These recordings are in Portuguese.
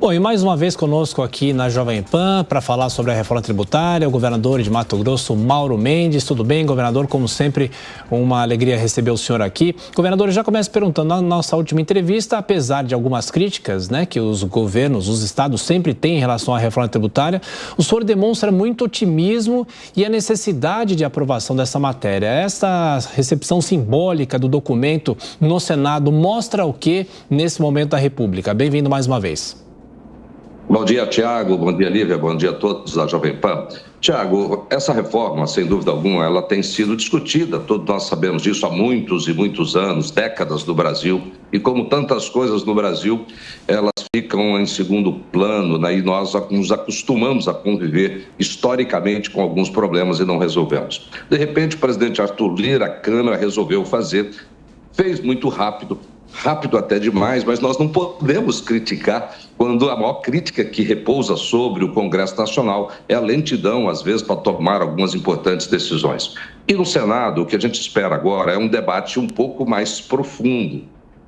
Bom, e mais uma vez conosco aqui na Jovem Pan para falar sobre a reforma tributária, o governador de Mato Grosso, Mauro Mendes. Tudo bem, governador? Como sempre, uma alegria receber o senhor aqui. Governador, eu já começo perguntando, na nossa última entrevista, apesar de algumas críticas, que os governos, os estados sempre têm em relação à reforma tributária, o senhor demonstra muito otimismo e a necessidade de aprovação dessa matéria. Essa recepção simbólica do documento no Senado mostra o que nesse momento da República? Bem-vindo mais uma vez. Bom dia, Tiago. Bom dia, Lívia. Bom dia a todos da Jovem Pan. Tiago, essa reforma, sem dúvida alguma, ela tem sido discutida. Todos nós sabemos disso há muitos e muitos anos, décadas no Brasil. E como tantas coisas no Brasil, elas ficam em segundo plano, e nós nos acostumamos a conviver historicamente com alguns problemas e não resolvemos. De repente, o presidente Arthur Lira, a Câmara, resolveu fazer, fez muito rápido até demais, mas nós não podemos criticar quando a maior crítica que repousa sobre o Congresso Nacional é a lentidão, às vezes, para tomar algumas importantes decisões. E no Senado, o que a gente espera agora é um debate um pouco mais profundo.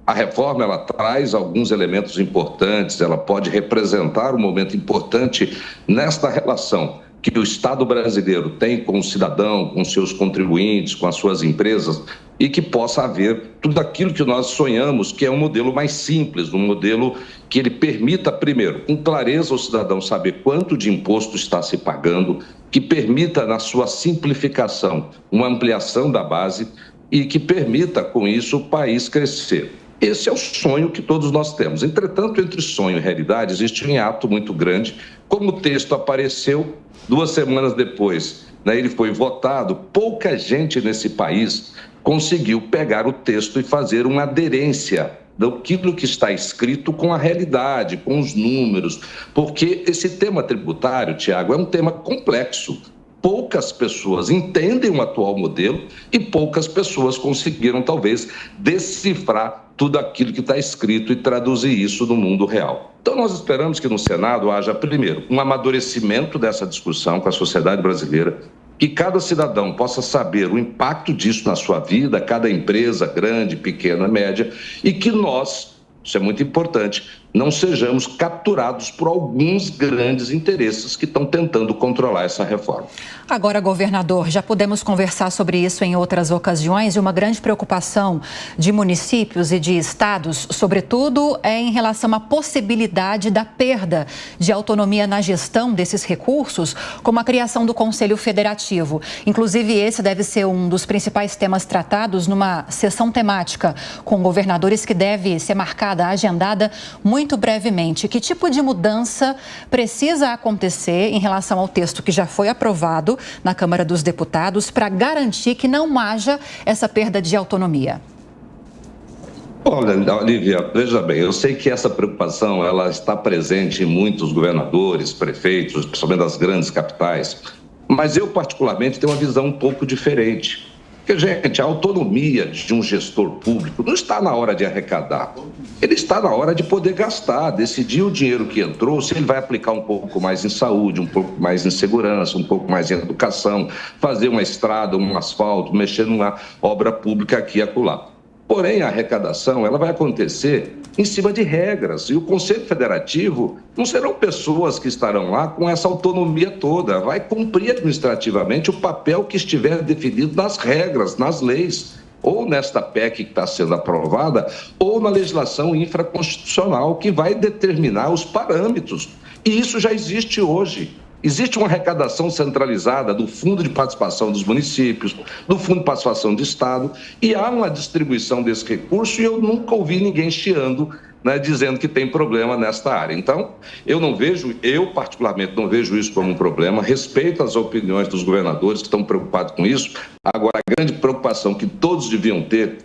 A reforma, ela traz alguns elementos importantes, ela pode representar um momento importante nesta relação que o Estado brasileiro tem com o cidadão, com seus contribuintes, com as suas empresas, e que possa haver tudo aquilo que nós sonhamos, que é um modelo mais simples, um modelo que ele permita, primeiro, com clareza ao cidadão saber quanto de imposto está se pagando, que permita, na sua simplificação, uma ampliação da base e que permita, com isso, o país crescer. Esse é o sonho que todos nós temos. Entretanto, entre sonho e realidade, existe um hiato muito grande. Como o texto apareceu, 2 semanas depois, ele foi votado, pouca gente nesse país conseguiu pegar o texto e fazer uma aderência daquilo que está escrito com a realidade, com os números, porque esse tema tributário, Tiago, é um tema complexo. Poucas pessoas entendem o atual modelo e poucas pessoas conseguiram, talvez, decifrar tudo aquilo que está escrito e traduzir isso no mundo real. Então, nós esperamos que no Senado haja, primeiro, um amadurecimento dessa discussão com a sociedade brasileira, que cada cidadão possa saber o impacto disso na sua vida, cada empresa, grande, pequena, média, e que nós, isso é muito importante, não sejamos capturados por alguns grandes interesses que estão tentando controlar essa reforma. Agora, governador, já pudemos conversar sobre isso em outras ocasiões e uma grande preocupação de municípios e de estados, sobretudo, é em relação à possibilidade da perda de autonomia na gestão desses recursos, como a criação do Conselho Federativo. Inclusive, esse deve ser um dos principais temas tratados numa sessão temática com governadores que deve ser marcada, agendada muito brevemente. Que tipo de mudança precisa acontecer em relação ao texto que já foi aprovado na Câmara dos Deputados para garantir que não haja essa perda de autonomia? Olha, Lívia, veja bem, eu sei que essa preocupação ela está presente em muitos governadores, prefeitos, principalmente das grandes capitais, mas eu particularmente tenho uma visão um pouco diferente. Porque, gente, a autonomia de um gestor público não está na hora de arrecadar. Ele está na hora de poder gastar, decidir o dinheiro que entrou, se ele vai aplicar um pouco mais em saúde, um pouco mais em segurança, um pouco mais em educação, fazer uma estrada, um asfalto, mexer numa obra pública aqui e acolá. Porém, a arrecadação ela vai acontecer em cima de regras. E o Conselho Federativo não serão pessoas que estarão lá com essa autonomia toda. Vai cumprir administrativamente o papel que estiver definido nas regras, nas leis, ou nesta PEC que está sendo aprovada, ou na legislação infraconstitucional, que vai determinar os parâmetros. E isso já existe hoje. Existe uma arrecadação centralizada do Fundo de Participação dos Municípios, do Fundo de Participação do Estado, e há uma distribuição desse recurso e eu nunca ouvi ninguém chiando, dizendo que tem problema nesta área. Então, eu particularmente não vejo isso como um problema, respeito as opiniões dos governadores que estão preocupados com isso. Agora, a grande preocupação que todos deviam ter,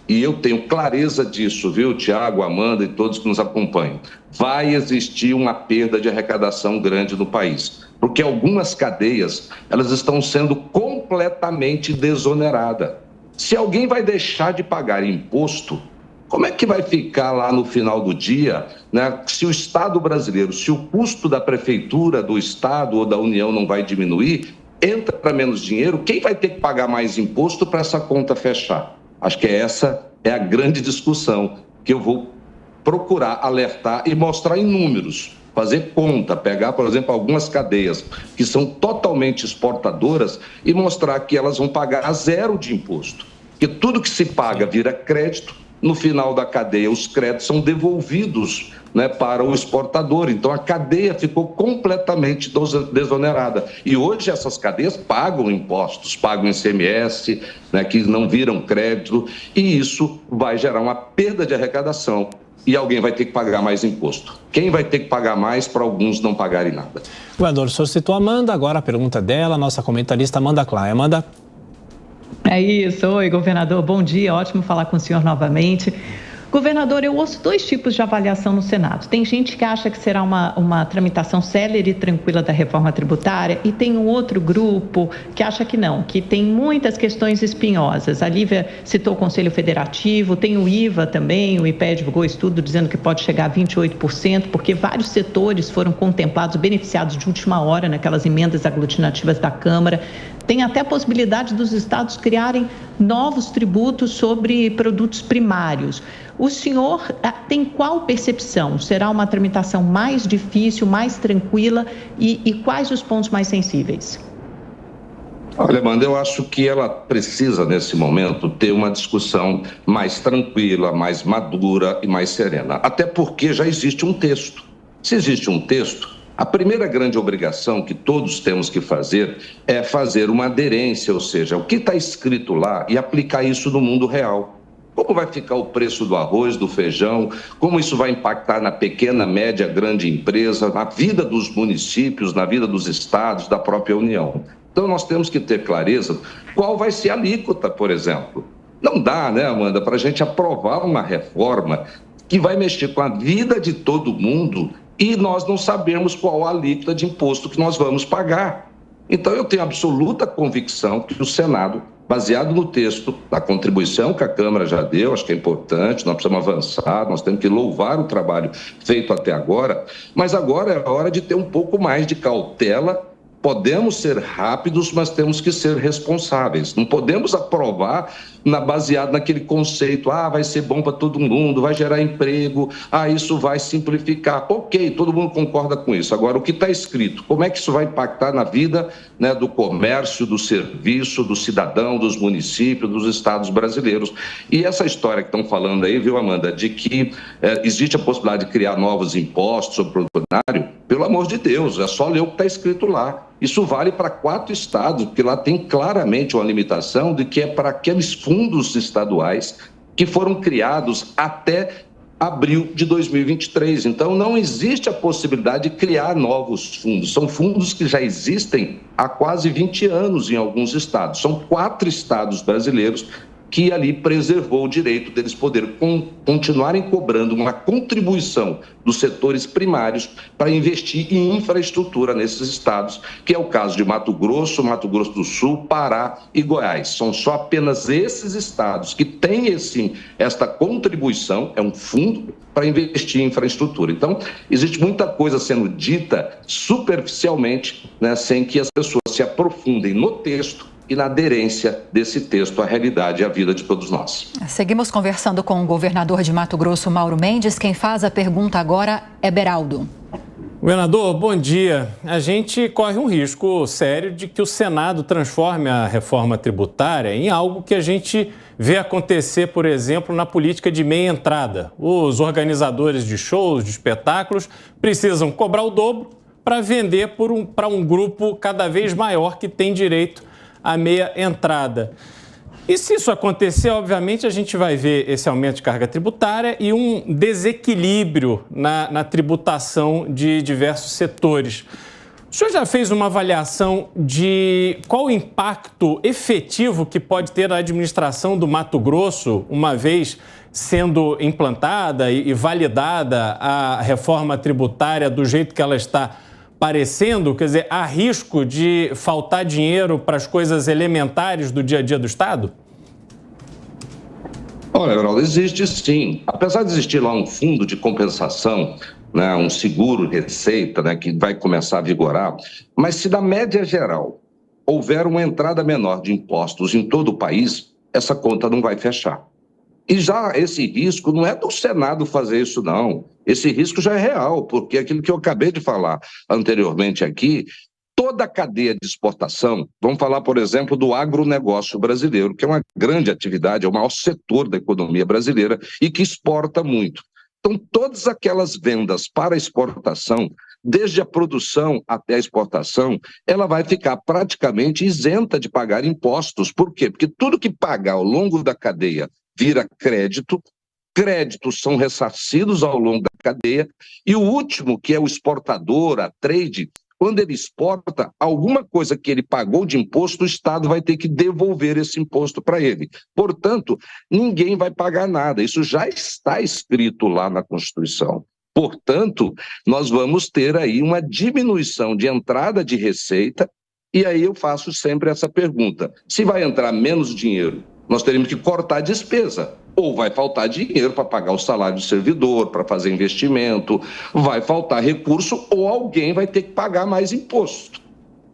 e eu tenho clareza disso, viu, Tiago, Amanda e todos que nos acompanham, vai existir uma perda de arrecadação grande no país, porque algumas cadeias elas estão sendo completamente desoneradas. Se alguém vai deixar de pagar imposto, como é que vai ficar lá no final do dia, se o Estado brasileiro, se o custo da prefeitura, do Estado ou da União não vai diminuir, entra para menos dinheiro, quem vai ter que pagar mais imposto para essa conta fechar? Acho que essa é a grande discussão que eu vou procurar alertar e mostrar em números, fazer conta, pegar, por exemplo, algumas cadeias que são totalmente exportadoras e mostrar que elas vão pagar zero de imposto. Porque tudo que se paga vira crédito, no final da cadeia os créditos são devolvidos, né, para o exportador. Então a cadeia ficou completamente desonerada. E hoje essas cadeias pagam impostos, pagam ICMS, né, que não viram crédito, e isso vai gerar uma perda de arrecadação. E alguém vai ter que pagar mais imposto. Quem vai ter que pagar mais para alguns não pagarem nada? Governador, o senhor citou a Amanda, agora a pergunta dela, nossa comentarista Amanda Klein. Amanda? É isso. Oi, governador, bom dia, ótimo falar com o senhor novamente. Governador, eu ouço dois tipos de avaliação no Senado. Tem gente que acha que será uma tramitação célere e tranquila da reforma tributária e tem um outro grupo que acha que não, que tem muitas questões espinhosas. A Lívia citou o Conselho Federativo, tem o IVA também, o IPEA divulgou estudo dizendo que pode chegar a 28%, porque vários setores foram contemplados, beneficiados de última hora naquelas emendas aglutinativas da Câmara. Tem até a possibilidade dos estados criarem novos tributos sobre produtos primários. O senhor tem qual percepção? Será uma tramitação mais difícil, mais tranquila e quais os pontos mais sensíveis? Olha, Amanda, eu acho que ela precisa, nesse momento, ter uma discussão mais tranquila, mais madura e mais serena. Até porque já existe um texto. Se existe um texto, a primeira grande obrigação que todos temos que fazer é fazer uma aderência, ou seja, o que está escrito lá e aplicar isso no mundo real. Como vai ficar o preço do arroz, do feijão, como isso vai impactar na pequena, média, grande empresa, na vida dos municípios, na vida dos estados, da própria União. Então nós temos que ter clareza qual vai ser a alíquota, por exemplo. Não dá, né, Amanda, para a gente aprovar uma reforma que vai mexer com a vida de todo mundo e nós não sabemos qual a alíquota de imposto que nós vamos pagar. Então, eu tenho absoluta convicção que o Senado, baseado no texto da contribuição que a Câmara já deu, acho que é importante, nós precisamos avançar, nós temos que louvar o trabalho feito até agora, mas agora é a hora de ter um pouco mais de cautela. Podemos ser rápidos, mas temos que ser responsáveis. Não podemos aprovar baseado naquele conceito, vai ser bom para todo mundo, vai gerar emprego, isso vai simplificar. Ok, todo mundo concorda com isso. Agora, o que está escrito, como é que isso vai impactar na vida, né, do comércio, do serviço, do cidadão, dos municípios, dos estados brasileiros? E essa história que estão falando aí, viu, Amanda, de que existe a possibilidade de criar novos impostos sobre o produto primário, pelo amor de Deus, é só ler o que está escrito lá. Isso vale para 4 estados, porque lá tem claramente uma limitação de que é para aqueles fundos estaduais que foram criados até abril de 2023. Então, não existe a possibilidade de criar novos fundos. São fundos que já existem há quase 20 anos em alguns estados. São 4 estados brasileiros que ali preservou o direito deles poderem continuarem cobrando uma contribuição dos setores primários para investir em infraestrutura nesses estados, que é o caso de Mato Grosso do Sul, Pará e Goiás. São só apenas esses estados que têm esta contribuição, é um fundo para investir em infraestrutura. Então, existe muita coisa sendo dita superficialmente, né, sem que as pessoas se aprofundem no texto e na aderência desse texto à realidade e à vida de todos nós. Seguimos conversando com o governador de Mato Grosso, Mauro Mendes. Quem faz a pergunta agora é Beraldo. Governador, bom dia. A gente corre um risco sério de que o Senado transforme a reforma tributária em algo que a gente vê acontecer, por exemplo, na política de meia entrada. Os organizadores de shows, de espetáculos, precisam cobrar o dobro para vender para um grupo cada vez maior que tem direito a meia entrada. E se isso acontecer, obviamente, a gente vai ver esse aumento de carga tributária e um desequilíbrio na tributação de diversos setores. O senhor já fez uma avaliação de qual o impacto efetivo que pode ter a administração do Mato Grosso, uma vez sendo implantada e validada a reforma tributária do jeito que ela está parecendo? Quer dizer, há risco de faltar dinheiro para as coisas elementares do dia a dia do Estado? Olha, Geraldo, existe sim. Apesar de existir lá um fundo de compensação, né, um seguro-receita, né, que vai começar a vigorar, mas se na média geral houver uma entrada menor de impostos em todo o país, essa conta não vai fechar. E já esse risco não é do Senado fazer isso, não. Esse risco já é real, porque aquilo que eu acabei de falar anteriormente aqui, toda a cadeia de exportação, vamos falar, por exemplo, do agronegócio brasileiro, que é uma grande atividade, é o maior setor da economia brasileira e que exporta muito. Então, todas aquelas vendas para exportação, desde a produção até a exportação, ela vai ficar praticamente isenta de pagar impostos. Por quê? Porque tudo que pagar ao longo da cadeia vira crédito, créditos são ressarcidos ao longo da cadeia, e o último, que é o exportador, a trade, quando ele exporta, alguma coisa que ele pagou de imposto, o Estado vai ter que devolver esse imposto para ele. Portanto, ninguém vai pagar nada. Isso já está escrito lá na Constituição. Portanto, nós vamos ter aí uma diminuição de entrada de receita, e aí eu faço sempre essa pergunta. Se vai entrar menos dinheiro, nós teremos que cortar a despesa. Ou vai faltar dinheiro para pagar o salário do servidor, para fazer investimento, vai faltar recurso, ou alguém vai ter que pagar mais imposto.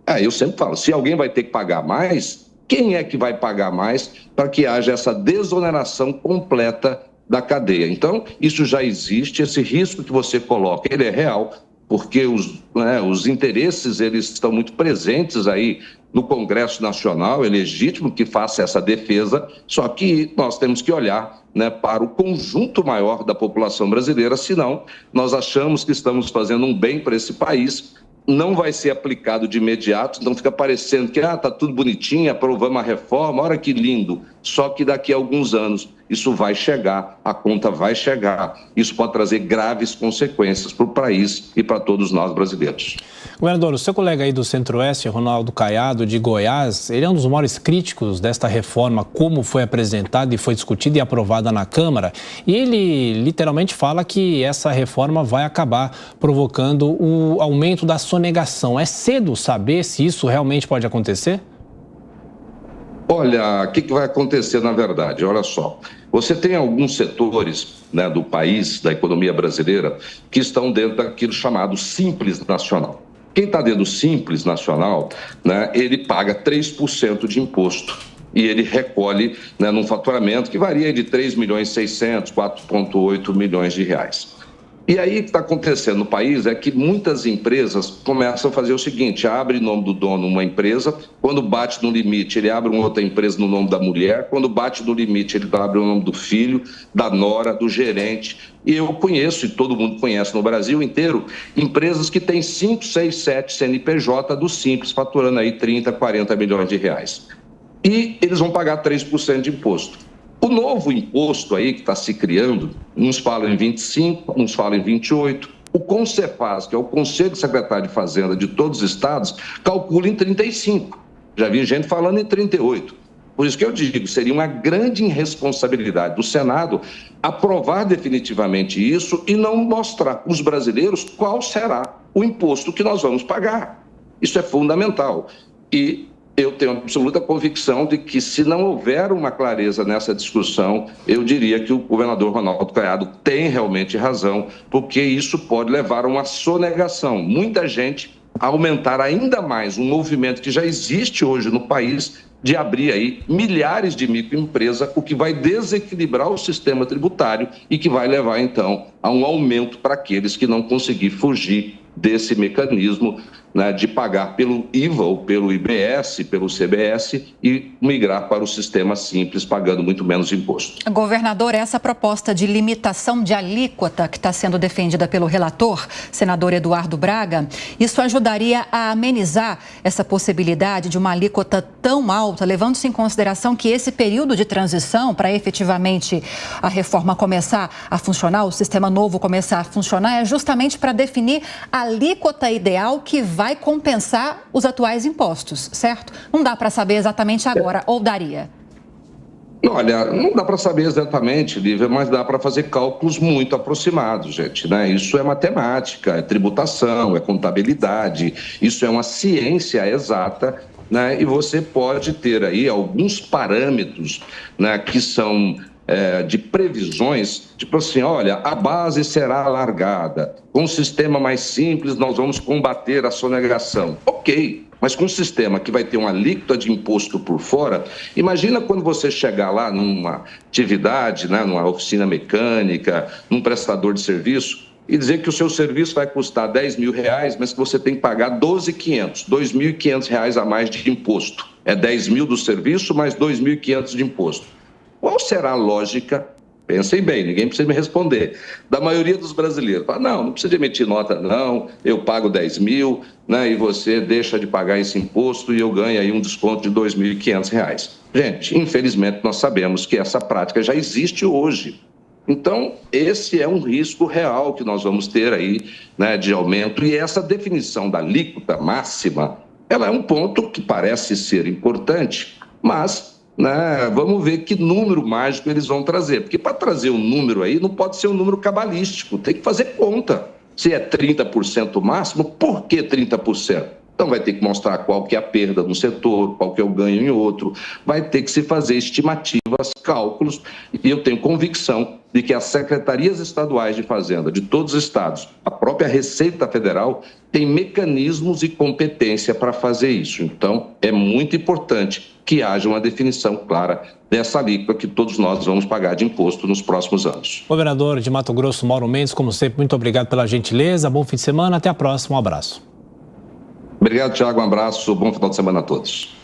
Aí eu sempre falo, se alguém vai ter que pagar mais, quem é que vai pagar mais para que haja essa desoneração completa da cadeia? Então, isso já existe, esse risco que você coloca, ele é real, porque os interesses, eles estão muito presentes aí no Congresso Nacional, é legítimo que faça essa defesa, só que nós temos que olhar, para o conjunto maior da população brasileira, senão nós achamos que estamos fazendo um bem para esse país, não vai ser aplicado de imediato, então fica parecendo que está tudo bonitinho, aprovamos a reforma, olha que lindo, só que daqui a alguns anos isso vai chegar, a conta vai chegar, isso pode trazer graves consequências para o país e para todos nós brasileiros. Governador, o seu colega aí do Centro-Oeste, Ronaldo Caiado, de Goiás, ele é um dos maiores críticos desta reforma, como foi apresentada e foi discutida e aprovada na Câmara, e ele literalmente fala que essa reforma vai acabar provocando o aumento da sonegação. É cedo saber se isso realmente pode acontecer? Olha, o que vai acontecer na verdade? Olha só, você tem alguns setores do país, da economia brasileira, que estão dentro daquilo chamado Simples Nacional. Quem está dentro do Simples Nacional, ele paga 3% de imposto e ele recolhe num faturamento que varia de 3.600.000, 4,8 milhões de reais. E aí o que está acontecendo no país é que muitas empresas começam a fazer o seguinte, abre em nome do dono uma empresa, quando bate no limite ele abre uma outra empresa no nome da mulher, quando bate no limite ele abre o nome do filho, da nora, do gerente. E eu conheço, e todo mundo conhece no Brasil inteiro, empresas que têm 5, 6, 7 CNPJ do Simples, faturando aí 30, 40 milhões de reais. E eles vão pagar 3% de imposto. O novo imposto aí que está se criando, uns falam em 25, uns falam em 28. O CONCEFAZ, que é o Conselho Secretário de Fazenda de todos os estados, calcula em 35. Já vi gente falando em 38. Por isso que eu digo, seria uma grande irresponsabilidade do Senado aprovar definitivamente isso e não mostrar para os brasileiros qual será o imposto que nós vamos pagar. Isso é fundamental. E eu tenho absoluta convicção de que, se não houver uma clareza nessa discussão, eu diria que o governador Ronaldo Caiado tem realmente razão, porque isso pode levar a uma sonegação. Muita gente a aumentar ainda mais um movimento que já existe hoje no país de abrir aí milhares de microempresas, o que vai desequilibrar o sistema tributário e que vai levar, então, a um aumento para aqueles que não conseguir fugir desse mecanismo de pagar pelo IVA ou pelo IBS, pelo CBS e migrar para o sistema simples, pagando muito menos imposto. Governador, essa proposta de limitação de alíquota que está sendo defendida pelo relator, senador Eduardo Braga, isso ajudaria a amenizar essa possibilidade de uma alíquota tão alta, levando-se em consideração que esse período de transição para efetivamente a reforma começar a funcionar, o sistema novo começar a funcionar, é justamente para definir a alíquota ideal que vai compensar os atuais impostos, certo? Não dá para saber exatamente agora, ou daria? Olha, não dá para saber exatamente, Lívia, mas dá para fazer cálculos muito aproximados, gente, Isso é matemática, é tributação, é contabilidade, isso é uma ciência exata, E você pode ter aí alguns parâmetros, que são de previsões, tipo assim, olha, a base será alargada, com um sistema mais simples nós vamos combater a sonegação. Ok, mas com um sistema que vai ter uma alíquota de imposto por fora, imagina quando você chegar lá numa atividade, né, numa oficina mecânica, num prestador de serviço, e dizer que o seu serviço vai custar R$10 mil, mas que você tem que pagar R$12.500, R$2.500 a mais de imposto. É 10 mil do serviço mais 2.500 de imposto. Qual será a lógica? Pensem bem, ninguém precisa me responder. Da maioria dos brasileiros. Fala, não precisa de emitir nota, não. Eu pago 10 mil, né, e você deixa de pagar esse imposto e eu ganho aí um desconto de R$2.500. Gente, infelizmente nós sabemos que essa prática já existe hoje. Então, esse é um risco real que nós vamos ter aí, né, de aumento. E essa definição da alíquota máxima, ela é um ponto que parece ser importante, mas, né, vamos ver que número mágico eles vão trazer. Porque para trazer um número aí, não pode ser um número cabalístico, tem que fazer conta. Se é 30% máximo, por que 30%? Então, vai ter que mostrar qual que é a perda num setor, qual que é o ganho em outro. Vai ter que se fazer estimativas, cálculos. E eu tenho convicção de que as secretarias estaduais de Fazenda de todos os estados, a própria Receita Federal, tem mecanismos e competência para fazer isso. Então, é muito importante que haja uma definição clara dessa alíquota que todos nós vamos pagar de imposto nos próximos anos. Governador de Mato Grosso, Mauro Mendes, como sempre, muito obrigado pela gentileza. Bom fim de semana. Até a próxima. Um abraço. Obrigado, Tiago. Um abraço. Bom final de semana a todos.